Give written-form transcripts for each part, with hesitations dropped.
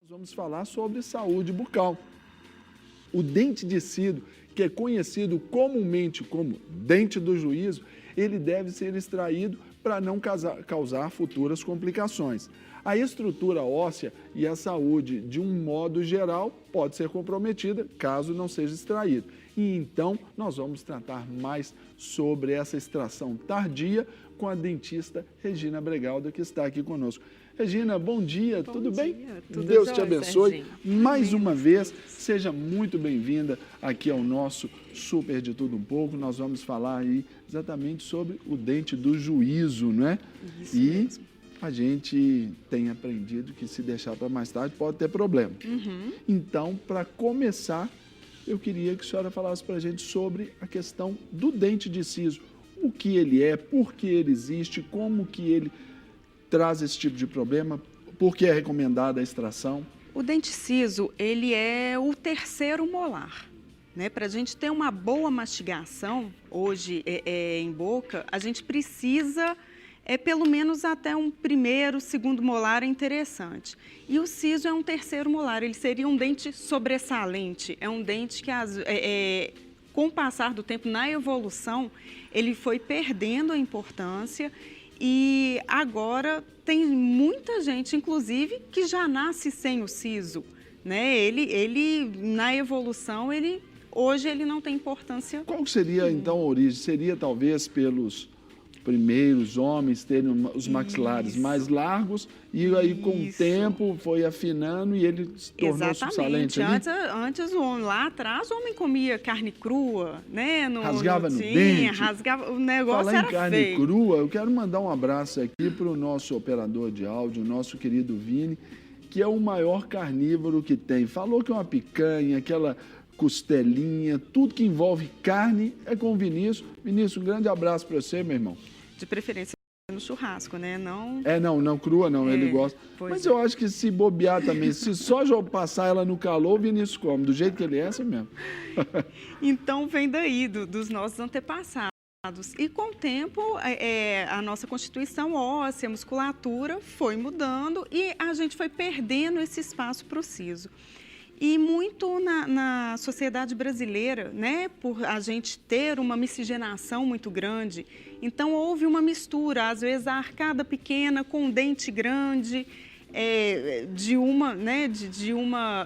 Nós vamos falar sobre saúde bucal. O dente de sido, que é conhecido comumente como dente do juízo, ele deve ser extraído para não causar futuras complicações. A estrutura óssea e a saúde, de um modo geral, pode ser comprometida caso não seja extraído. E então, nós vamos tratar mais sobre essa extração tardia com a dentista Regina Bregalda, que está aqui conosco. Regina, bom dia, tudo bem? Tudo Deus jóia, te abençoe. Serginho. Mais uma vez, seja muito bem-vinda aqui ao nosso Super de Tudo Um Pouco. Nós vamos falar aí exatamente sobre o dente do juízo, não é? Isso e mesmo. a gente tem aprendido que se deixar para mais tarde pode ter problema. Então, para começar, eu queria que a senhora falasse para a gente sobre a questão do dente de siso. O que ele é, por que ele existe, como que ele traz esse tipo de problema, por que é recomendada a extração? O dente ciso, ele é o terceiro molar. Né? Para a gente ter uma boa mastigação, hoje em boca, a gente precisa, pelo menos até um primeiro, segundo molar é interessante. E o siso é um terceiro molar, ele seria um dente sobressalente, é um dente que com o passar do tempo, na evolução, ele foi perdendo a importância e agora tem muita gente, inclusive, que já nasce sem o siso, né? Ele na evolução, hoje ele não tem importância. Qual seria, então, a origem? Seria, talvez, pelos primeiros homens terem os maxilares mais largos e aí, com o tempo, foi afinando e ele se tornou subsalente ali? Antes o homem, lá atrás, o homem comia carne crua, né? Rasgava no dente. Rasgava, o negócio Falar era em carne feio. crua, eu quero mandar um abraço aqui para o nosso operador de áudio, o nosso querido Vini, que é o maior carnívoro que tem. Falou que é uma picanha, aquela costelinha, tudo que envolve carne é com o Vinícius. Vinícius, um grande abraço para você, meu irmão. De preferência no churrasco, né? Não... Não crua não, ele gosta. Mas eu acho que se bobear também, se só passar ela no calor, o Vinícius come. Do jeito que ele é, assim mesmo. Então, vem daí, dos nossos antepassados. E com o tempo, a nossa constituição óssea, a musculatura foi mudando e a gente foi perdendo esse espaço para o siso. E muito na sociedade brasileira, né, por a gente ter uma miscigenação muito grande, então houve uma mistura, às vezes a arcada pequena com um dente grande, de uma nação de uma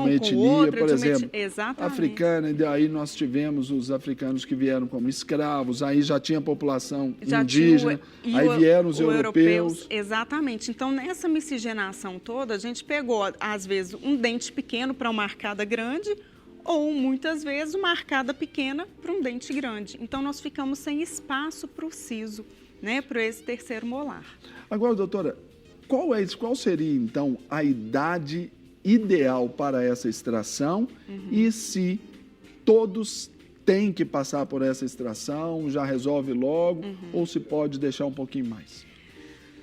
com etnia, outra. por exemplo, exatamente. africana, e daí nós tivemos os africanos que vieram como escravos, aí já tinha população indígena, aí vieram os europeus. Exatamente. Então, nessa miscigenação toda, a gente pegou, às vezes, um dente pequeno para uma arcada grande, ou, muitas vezes, uma arcada pequena para um dente grande. Então, nós ficamos sem espaço para o siso, né, para esse terceiro molar. Agora, doutora, qual seria, então, a idade ideal para essa extração e se todos têm que passar por essa extração, já resolve logo ou se pode deixar um pouquinho mais?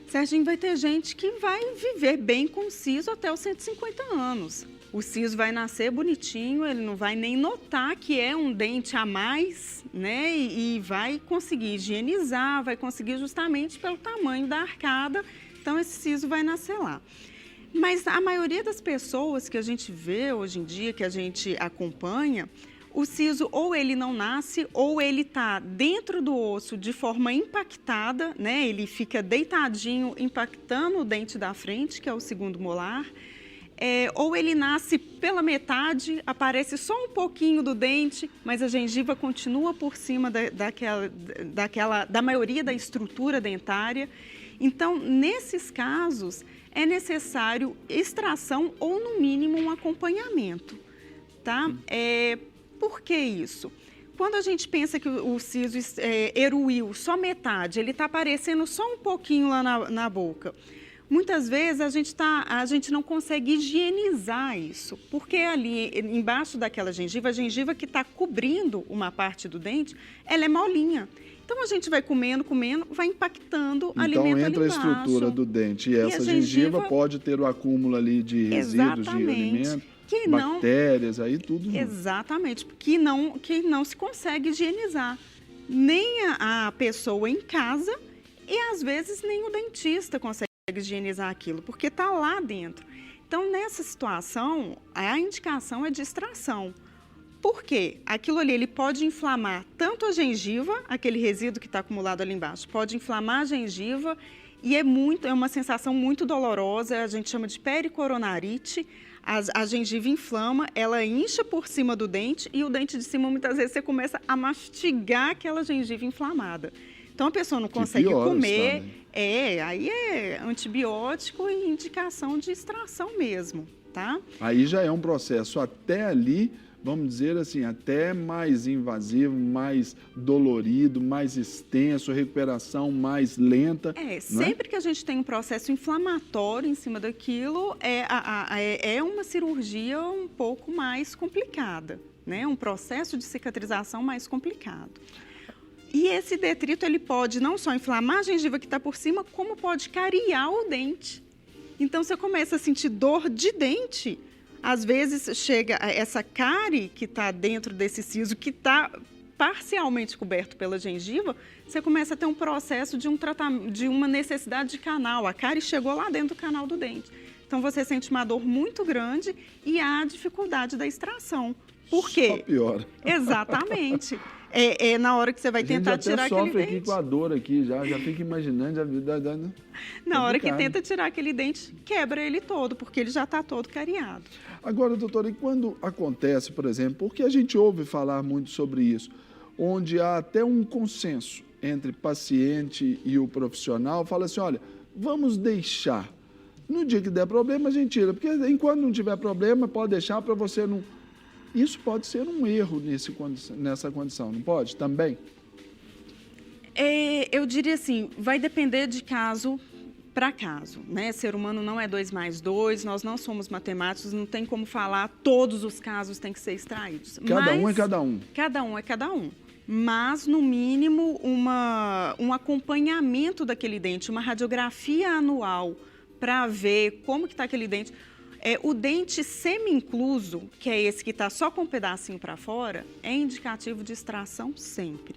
Serginho, vai ter gente que vai viver bem com o siso até os 150 anos. O siso vai nascer bonitinho, ele não vai nem notar que é um dente a mais, né? E vai conseguir higienizar, vai conseguir justamente pelo tamanho da arcada. Então, esse siso vai nascer lá. Mas a maioria das pessoas que a gente vê hoje em dia, que a gente acompanha, o siso ou ele não nasce ou ele está dentro do osso de forma impactada, né? Ele fica deitadinho, impactando o dente da frente, que é o segundo molar. Ou ele nasce pela metade, aparece só um pouquinho do dente, mas a gengiva continua por cima da maioria da estrutura dentária. Então, nesses casos, é necessário extração ou, no mínimo, um acompanhamento, tá? Por que isso? Quando a gente pensa que o siso eruiu só metade, ele está aparecendo só um pouquinho lá na boca, muitas vezes a gente não consegue higienizar isso, porque ali embaixo daquela gengiva, a gengiva que está cobrindo uma parte do dente, ela é molinha. Então, a gente vai comendo, vai impactando alimento ali embaixo. Então, entra a estrutura do dente e essa gengiva pode ter o acúmulo ali de resíduos de alimento, bactérias, aí tudo. Exatamente, que não se consegue higienizar. Nem a pessoa em casa e, às vezes, nem o dentista consegue higienizar aquilo, porque está lá dentro. Então, nessa situação, a indicação é de extração. Por quê? Aquilo ali ele pode inflamar tanto a gengiva, aquele resíduo que está acumulado ali embaixo, pode inflamar a gengiva e é uma sensação muito dolorosa, a gente chama de pericoronarite. A gengiva inflama, ela incha por cima do dente e o dente de cima, muitas vezes, você começa a mastigar aquela gengiva inflamada. Então, a pessoa não consegue comer, aí é antibiótico e indicação de extração mesmo, tá? Aí já é um processo até ali, vamos dizer assim, até mais invasivo, mais dolorido, mais extenso, recuperação mais lenta. Sempre que a gente tem um processo inflamatório em cima daquilo, é uma cirurgia um pouco mais complicada, né? Um processo de cicatrização mais complicado. E esse detrito, ele pode não só inflamar a gengiva que está por cima, como pode cariar o dente. Então, você começa a sentir dor de dente. Às vezes, chega essa cárie que está dentro desse siso, que está parcialmente coberto pela gengiva, você começa a ter um processo de uma necessidade de canal. A cárie chegou lá dentro do canal do dente. Então, você sente uma dor muito grande e há dificuldade da extração. Por quê? Só piora. Exatamente. Na hora que você vai tentar tirar aquele dente. A gente sofre aqui com a dor aqui, já fica imaginando a vida. Na hora que tenta tirar aquele dente, quebra ele todo, porque ele já está todo cariado. Agora, doutora, e quando acontece, por exemplo, porque a gente ouve falar muito sobre isso, onde há até um consenso entre paciente e o profissional, fala assim, olha, vamos deixar. No dia que der problema, a gente tira, porque enquanto não tiver problema, pode deixar para você não... Isso pode ser um erro nessa condição, não pode? Também? Eu diria assim, vai depender de caso para caso, né? Ser humano não é 2 mais 2, nós não somos matemáticos, não tem como falar todos os casos têm que ser extraídos. Cada um é cada um. Cada um é cada um. Mas, no mínimo, um acompanhamento daquele dente, uma radiografia anual para ver como que está aquele dente. O dente semi-incluso, que é esse que está só com um pedacinho para fora, é indicativo de extração sempre.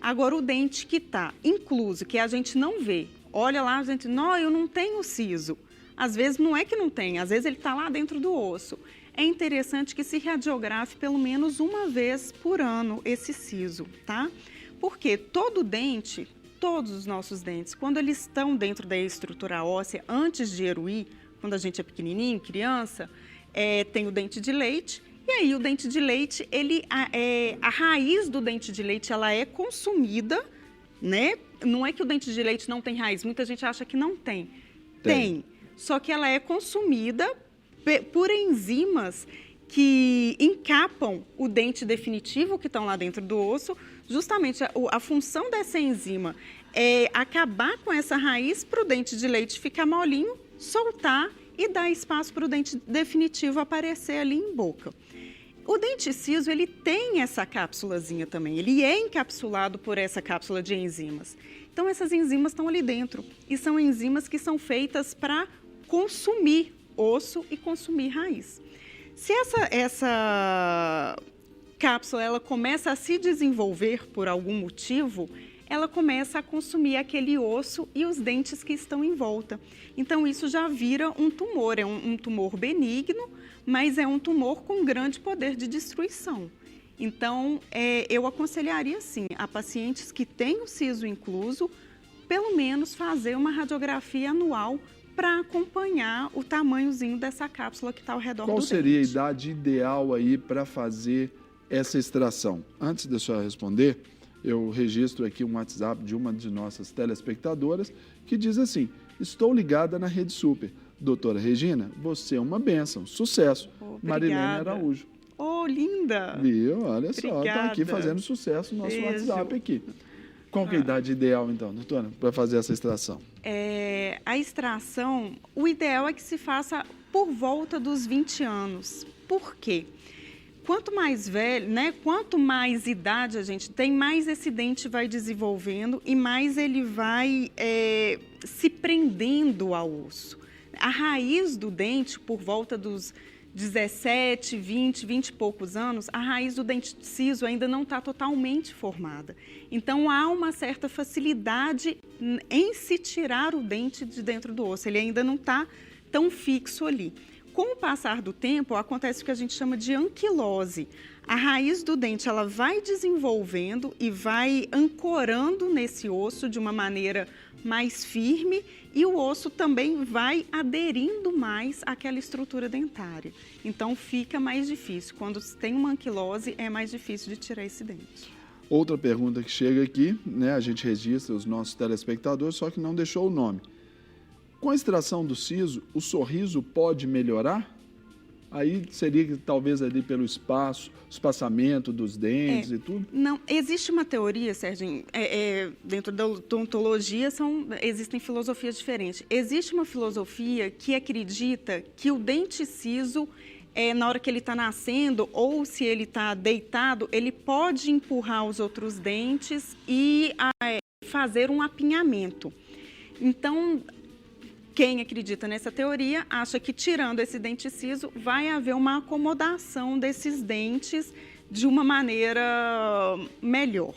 Agora, o dente que está incluso, que a gente não vê, olha lá, a gente, não, eu não tenho siso. Às vezes não é que não tem, às vezes ele está lá dentro do osso. É interessante que se radiografe pelo menos uma vez por ano esse siso, tá? Porque todo dente, todos os nossos dentes, quando eles estão dentro da estrutura óssea, antes de eruir, quando a gente é pequenininho, criança, tem o dente de leite, e aí o dente de leite, a raiz do dente de leite, ela é consumida, né? Não é que o dente de leite não tem raiz, muita gente acha que não tem. Tem, só que ela é consumida por enzimas que encapam o dente definitivo que estão lá dentro do osso. Justamente a função dessa enzima é acabar com essa raiz para o dente de leite ficar molinho, soltar e dar espaço para o dente definitivo aparecer ali em boca. O dente ciso, ele tem essa cápsulazinha também, ele é encapsulado por essa cápsula de enzimas. Então, essas enzimas estão ali dentro e são enzimas que são feitas para consumir osso e consumir raiz. Se essa cápsula ela começa a se desenvolver por algum motivo, ela começa a consumir aquele osso e os dentes que estão em volta. Então, isso já vira um tumor, é um tumor benigno, mas é um tumor com grande poder de destruição. Então, eu aconselharia, sim, a pacientes que têm o siso incluso, pelo menos fazer uma radiografia anual para acompanhar o tamanhozinho dessa cápsula que está ao redor do dente. Qual seria a idade ideal aí para fazer essa extração? Antes de a senhora responder, eu registro aqui um WhatsApp de uma de nossas telespectadoras que diz assim, estou ligada na Rede Super. Doutora Regina, você é uma bênção, sucesso. Marilene Araújo. Oh, linda! Viu? Olha só, está aqui fazendo sucesso no nosso WhatsApp aqui. Qual que é a idade ideal, então, doutora, para fazer essa extração? A extração, o ideal é que se faça por volta dos 20 anos. Por quê? Quanto mais velho, né, quanto mais idade a gente tem, mais esse dente vai desenvolvendo e mais ele vai se prendendo ao osso. A raiz do dente, por volta dos 17, 20 e poucos anos, a raiz do dente ciso ainda não está totalmente formada. Então, há uma certa facilidade em se tirar o dente de dentro do osso. Ele ainda não está tão fixo ali. Com o passar do tempo, acontece o que a gente chama de anquilose. A raiz do dente ela vai desenvolvendo e vai ancorando nesse osso de uma maneira mais firme e o osso também vai aderindo mais àquela estrutura dentária. Então, fica mais difícil. Quando tem uma anquilose, é mais difícil de tirar esse dente. Outra pergunta que chega aqui, né? A gente registra os nossos telespectadores, só que não deixou o nome. Com a extração do siso, o sorriso pode melhorar? Aí seria que talvez ali pelo espaçamento dos dentes e tudo? Não, existe uma teoria, Serginho, dentro da odontologia existem filosofias diferentes. Existe uma filosofia que acredita que o dente ciso, na hora que ele está nascendo ou se ele está deitado, ele pode empurrar os outros dentes e fazer um apinhamento. Então, quem acredita nessa teoria acha que tirando esse dente ciso vai haver uma acomodação desses dentes de uma maneira melhor,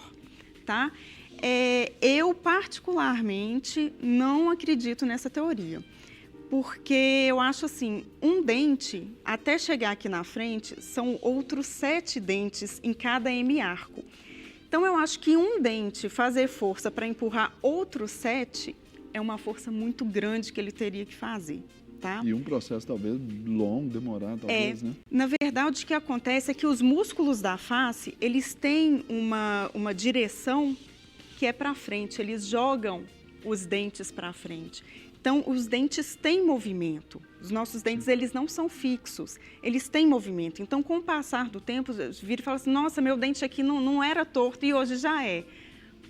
tá? Eu, particularmente, não acredito nessa teoria, porque eu acho assim, um dente, até chegar aqui na frente, são outros 7 dentes em cada hemiarco. Então, eu acho que um dente fazer força para empurrar outros 7 é uma força muito grande que ele teria que fazer, tá? E um processo talvez longo, demorado, talvez, né? Na verdade, o que acontece é que os músculos da face, eles têm uma direção que é para frente, eles jogam os dentes para frente. Então, os dentes têm movimento. Os nossos dentes, eles não são fixos, eles têm movimento. Então, com o passar do tempo, vira e fala assim, nossa, meu dente aqui não era torto e hoje já é.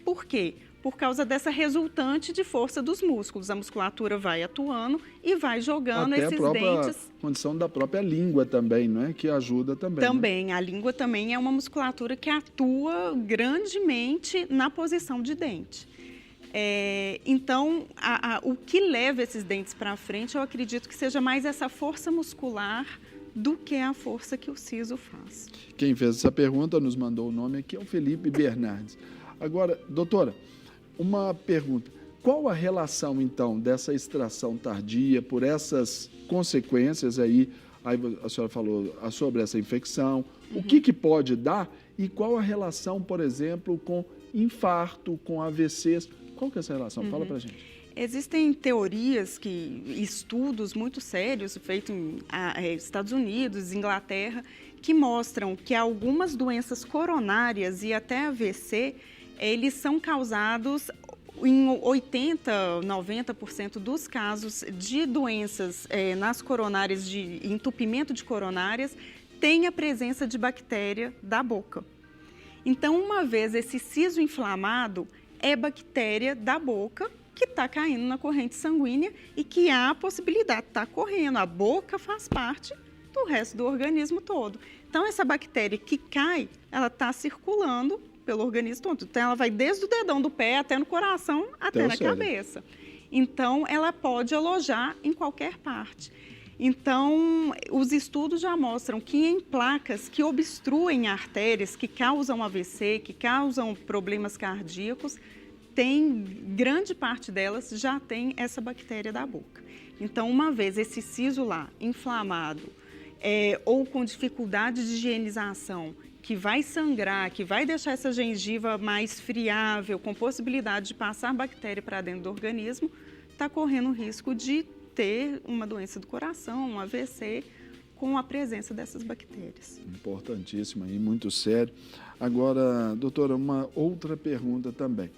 Por quê? Por causa dessa resultante de força dos músculos. A musculatura vai atuando e vai jogando até esses a própria dentes. Condição da própria língua também, não é? Que ajuda também. Também, né? a língua também é uma musculatura que atua grandemente na posição de dente. Então, o que leva esses dentes para frente, eu acredito que seja mais essa força muscular do que a força que o siso faz. Quem fez essa pergunta nos mandou o nome aqui, é o Felipe Bernardes. Agora, doutora, uma pergunta. Qual a relação, então, dessa extração tardia por essas consequências aí a senhora falou sobre essa infecção, o que pode dar e qual a relação, por exemplo, com infarto, com AVCs? Qual que é essa relação? Fala pra gente. Existem teorias, estudos muito sérios feitos em Estados Unidos, Inglaterra, que mostram que algumas doenças coronárias e até AVC, eles são causados em 80%, 90% dos casos de doenças nas coronárias, de entupimento de coronárias, tem a presença de bactéria da boca. Então, uma vez esse siso inflamado é bactéria da boca que está caindo na corrente sanguínea e que há a possibilidade de estar correndo. A boca faz parte do resto do organismo todo. Então, essa bactéria que cai, ela está circulando pelo organismo todo. Então, ela vai desde o dedão do pé até no coração, até na cabeça. Então, ela pode alojar em qualquer parte. Então, os estudos já mostram que em placas que obstruem artérias, que causam AVC, que causam problemas cardíacos, grande parte delas já tem essa bactéria da boca. Então, uma vez esse siso lá inflamado ou com dificuldade de higienização, que vai sangrar, que vai deixar essa gengiva mais friável, com possibilidade de passar bactéria para dentro do organismo, está correndo o risco de ter uma doença do coração, um AVC, com a presença dessas bactérias. Importantíssimo e muito sério. Agora, doutora, uma outra pergunta também.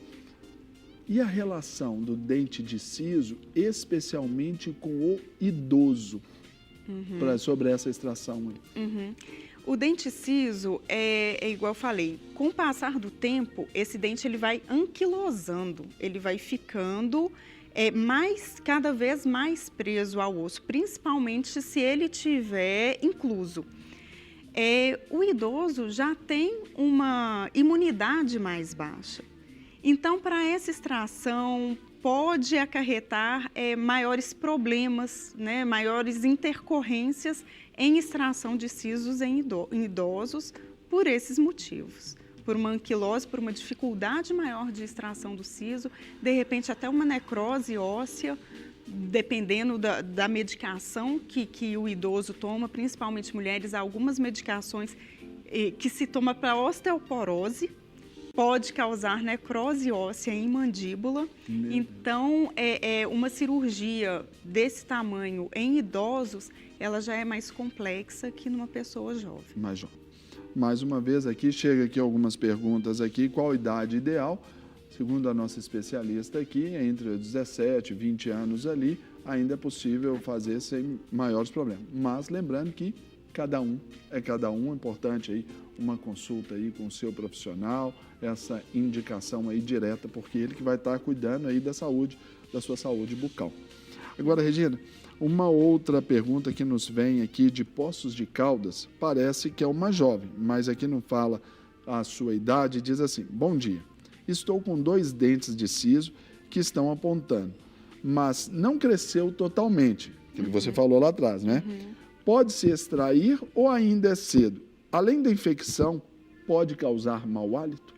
E a relação do dente de siso, especialmente com o idoso, sobre essa extração aí? O dente ciso é igual eu falei, com o passar do tempo, esse dente ele vai anquilosando, ele vai ficando cada vez mais preso ao osso, principalmente se ele tiver incluso. O idoso já tem uma imunidade mais baixa. Então, para essa extração, pode acarretar maiores problemas, né, maiores intercorrências em extração de sisos em idosos por esses motivos. Por uma anquilose, por uma dificuldade maior de extração do siso, de repente até uma necrose óssea dependendo da medicação que o idoso toma, principalmente mulheres, há algumas medicações que se toma para osteoporose, pode causar necrose óssea em mandíbula. Então, uma cirurgia desse tamanho em idosos, ela já é mais complexa que numa pessoa jovem. Mais jovem. Mais uma vez aqui, chega aqui algumas perguntas aqui, qual a idade ideal? Segundo a nossa especialista aqui, entre 17 e 20 anos ali, ainda é possível fazer sem maiores problemas. Mas lembrando que cada um é importante aí uma consulta aí com o seu profissional, essa indicação aí direta, porque ele que vai estar cuidando aí da sua saúde bucal. Agora, Regina, uma outra pergunta que nos vem aqui de Poços de Caldas, parece que é uma jovem, mas aqui não fala a sua idade, diz assim: bom dia, estou com 2 dentes de siso que estão apontando, mas não cresceu totalmente, que você falou lá atrás, né? Pode-se extrair ou ainda é cedo? Além da infecção, pode causar mau hálito?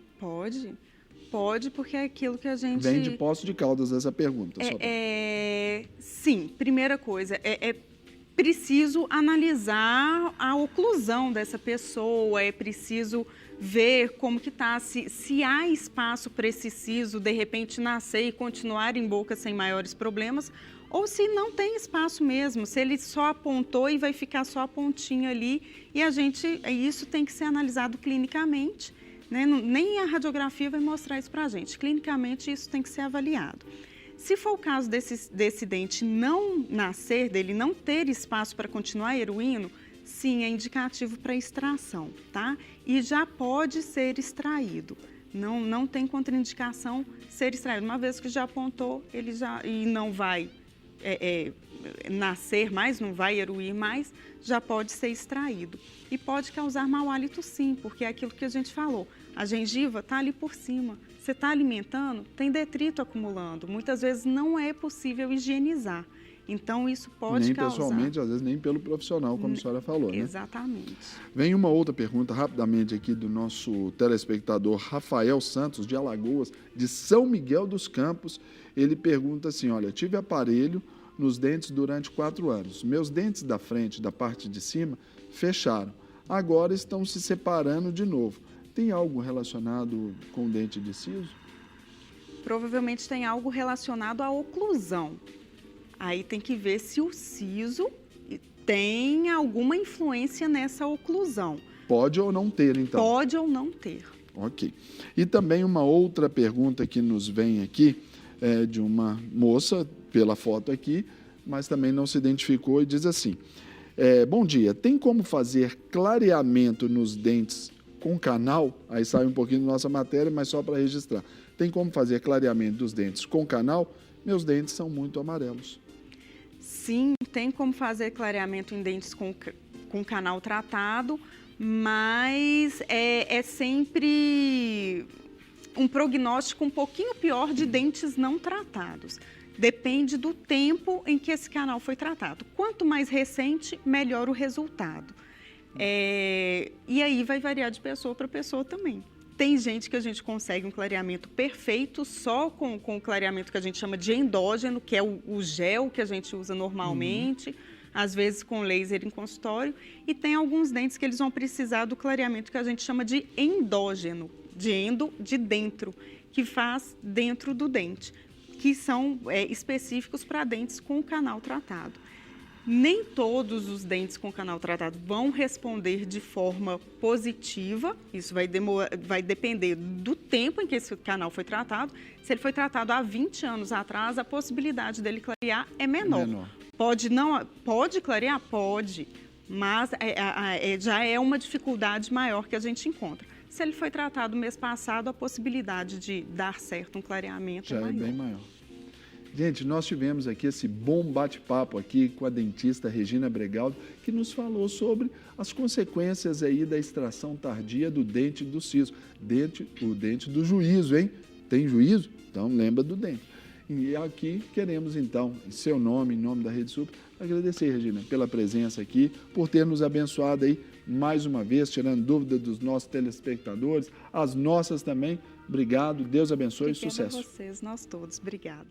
Pode, porque é aquilo que a gente... Vem de Poços de Caldas essa pergunta. Sim, primeira coisa, é preciso analisar a oclusão dessa pessoa, é preciso ver como que está, se há espaço para esse siso, de repente, nascer e continuar em boca sem maiores problemas, ou se não tem espaço mesmo, se ele só apontou e vai ficar só a pontinha ali, e isso tem que ser analisado clinicamente, né? Nem a radiografia vai mostrar isso para a gente, clinicamente isso tem que ser avaliado. Se for o caso desse dente não nascer, dele não ter espaço para continuar eruindo, sim, é indicativo para extração, tá? E já pode ser extraído. Não tem contraindicação ser extraído. Uma vez que já apontou, e não vai nascer mais, não vai eruir mais, já pode ser extraído. E pode causar mau hálito sim, porque é aquilo que a gente falou. A gengiva está ali por cima. Você está alimentando, tem detrito acumulando. Muitas vezes não é possível higienizar. Então, isso pode causar... Nem pessoalmente, às vezes nem pelo profissional, como a senhora falou, né? Exatamente. Vem uma outra pergunta rapidamente aqui do nosso telespectador Rafael Santos, de Alagoas, de São Miguel dos Campos. Ele pergunta assim, olha, tive aparelho nos dentes durante 4 anos. Meus dentes da frente, da parte de cima, fecharam. Agora estão se separando de novo. Tem algo relacionado com o dente de siso? Provavelmente tem algo relacionado à oclusão. Aí tem que ver se o siso tem alguma influência nessa oclusão. Pode ou não ter, então? Pode ou não ter. Ok. E também uma outra pergunta que nos vem aqui, de uma moça, pela foto aqui, mas também não se identificou e diz assim, bom dia, tem como fazer clareamento nos dentes com canal? Aí sai um pouquinho da nossa matéria, mas só para registrar. Tem como fazer clareamento dos dentes com canal? Meus dentes são muito amarelos. Sim, tem como fazer clareamento em dentes com canal tratado, mas é sempre um prognóstico um pouquinho pior de dentes não tratados. Depende do tempo em que esse canal foi tratado. Quanto mais recente, melhor o resultado. E aí vai variar de pessoa para pessoa também. Tem gente que a gente consegue um clareamento perfeito só com o clareamento que a gente chama de endógeno, que é o gel que a gente usa normalmente, às vezes com laser em consultório. E tem alguns dentes que eles vão precisar do clareamento que a gente chama de endógeno, de dentro, que faz dentro do dente, que são específicos para dentes com canal tratado. Nem todos os dentes com canal tratado vão responder de forma positiva, isso vai depender do tempo em que esse canal foi tratado. Se ele foi tratado há 20 anos atrás, a possibilidade dele clarear é menor. Pode clarear? Pode, mas já é uma dificuldade maior que a gente encontra. Se ele foi tratado mês passado, a possibilidade de dar certo um clareamento já é bem maior. Gente, nós tivemos aqui esse bom bate-papo aqui com a dentista Regina Bregaldo, que nos falou sobre as consequências aí da extração tardia do dente do siso. O dente do juízo, hein? Tem juízo? Então lembra do dente. E aqui queremos então, em seu nome, em nome da Rede Super, agradecer, Regina, pela presença aqui, por ter nos abençoado aí mais uma vez, tirando dúvida dos nossos telespectadores, as nossas também. Obrigado, Deus abençoe e sucesso. Obrigada a vocês, nós todos. Obrigada.